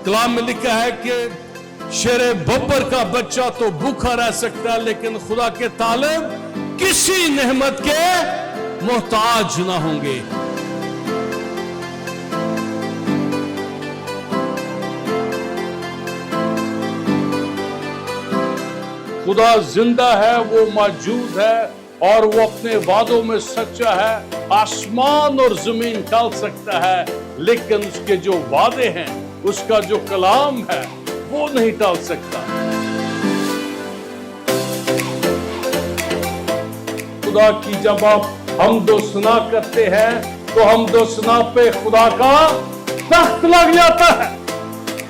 कलाम में लिखा है कि शेरे बब्बर का बच्चा तो भूखा रह सकता है, लेकिन खुदा के तालिब किसी नेमत के मोहताज ना होंगे। खुदा जिंदा है, वो मौजूद है और वो अपने वादों में सच्चा है। आसमान और जमीन टल सकता है, लेकिन उसके जो वादे हैं, उसका जो कलाम है, वो नहीं टल सकता। खुदा की जब आप हमदो सना करते हैं तो हमदो सना पे खुदा का तख्त लग जाता है।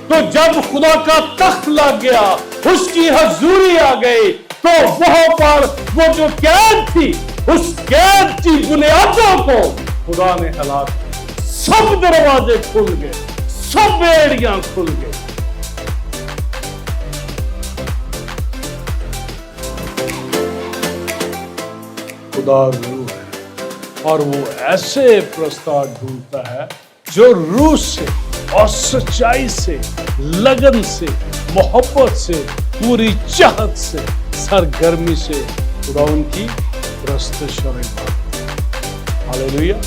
तो जब खुदा का तख्त लग गया, उसकी हजूरी आ गई, तो वहां पर वो जो कैद थी, उस कैद की बुनियादों को खुदा ने हिला दिया। सब दरवाजे खुल गए, सब बेड़ियां खुल गई। खुदा रूह है और वो ऐसे प्रस्ताव ढूंढता है जो रूह से और सच्चाई से, लगन से, मोहब्बत से, पूरी चाहत से, सरगर्मी से खुदा उनकी प्रस्तुत और इबादत। हालेलुया।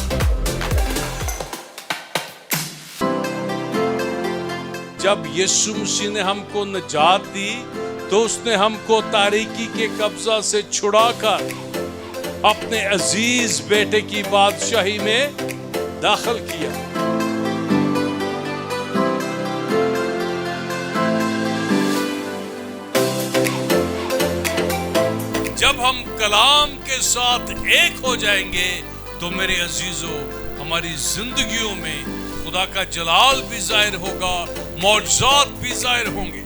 जब यीशु मसीह ने हमको निजात दी, तो उसने हमको तारीकी के कब्जा से छुड़ाकर अपने अजीज बेटे की बादशाही में दाखिल किया। जब हम कलाम के साथ एक हो जाएंगे, तो मेरे अजीजों, हमारी जिंदगियों में खुदा का जलाल भी जाहिर होगा, मौजूद भी जाहिर होंगे।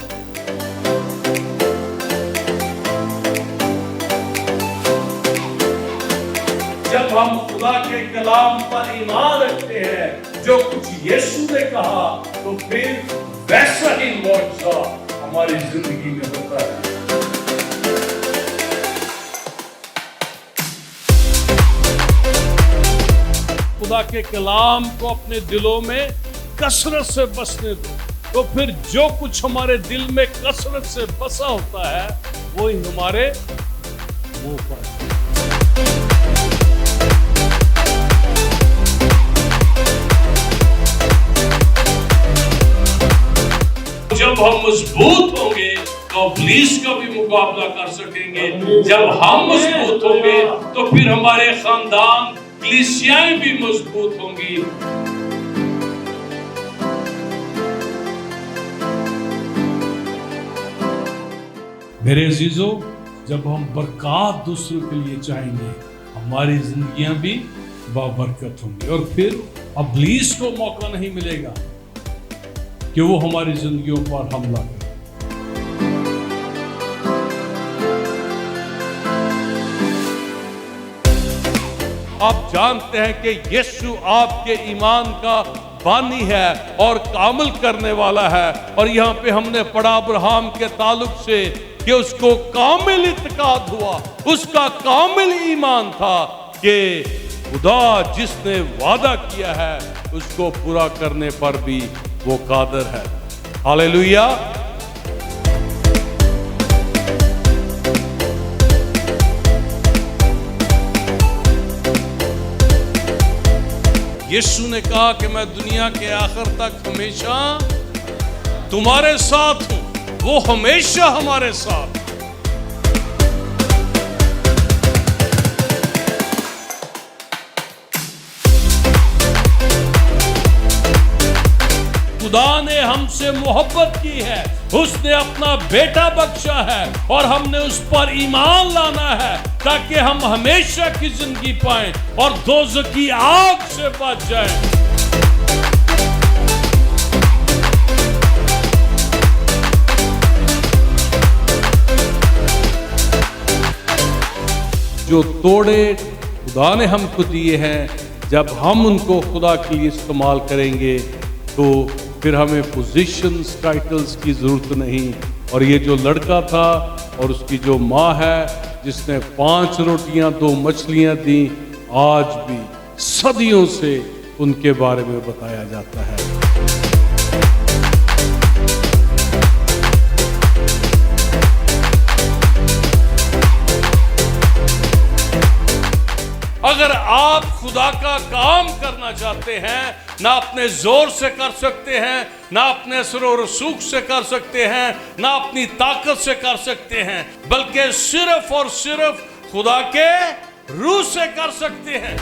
जब हम खुदा के कलाम पर ईमान रखते हैं, जो कुछ यीशु ने कहा, तो फिर वैसा ही मौजूदा हमारी जिंदगी में होता है। खुदा के कलाम को अपने दिलों में कसरत से बसने दो, तो फिर जो कुछ हमारे दिल में कसरत से बसा होता है, वो ही हमारे मुंह पर। जब हम मजबूत होंगे तो इब्लीस का भी मुकाबला कर सकेंगे। जब हम मजबूत होंगे तो फिर हमारे खानदान, कलीसियाएं भी मजबूत होंगी। मेरे अजीजों, जब हम बरकत दूसरों के लिए चाहेंगे, हमारी जिंदगियां भी बाबरकत होंगी और फिर इब्लीस को मौका नहीं मिलेगा कि वो हमारी जिंदगियों पर हमला करे। आप जानते हैं कि यीशु आपके ईमान का बानी है और कामिल करने वाला है। और यहाँ पे हमने पढ़ा अब्राहम के ताल्लुक से कि उसको कामिल इत्काद हुआ, उसका कामिल ईमान था कि खुदा जिसने वादा किया है, उसको पूरा करने पर भी वो कादिर है। हालेलुया। यीशु ने कहा कि मैं दुनिया के आखिर तक हमेशा तुम्हारे साथ हूं। वो हमेशा हमारे साथ। खुदा ने हमसे मोहब्बत की है, उसने अपना बेटा बख्शा है और हमने उस पर ईमान लाना है ताकि हम हमेशा की जिंदगी पाएं और दोज़ख की आग से बच जाएं। जो तोड़े खुदा ने हमको दिए हैं, जब हम उनको खुदा के लिए इस्तेमाल करेंगे तो फिर हमें पोजीशंस, टाइटल्स की जरूरत नहीं। और ये जो लड़का था और उसकी जो माँ है जिसने 5 रोटियां 2 मछलियां दी, आज भी सदियों से उनके बारे में बताया जाता है। आप खुदा का काम करना चाहते हैं, ना अपने जोर से कर सकते हैं, ना अपने असर और रसूख से कर सकते हैं, ना अपनी ताकत से कर सकते हैं, बल्कि सिर्फ और सिर्फ खुदा के रूह से कर सकते हैं।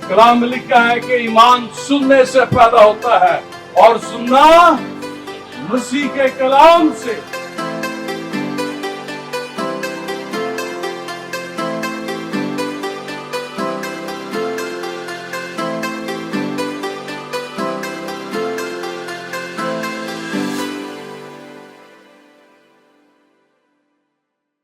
कलाम में लिखा है कि ईमान सुनने से पैदा होता है और सुनना मसीह के कलाम से।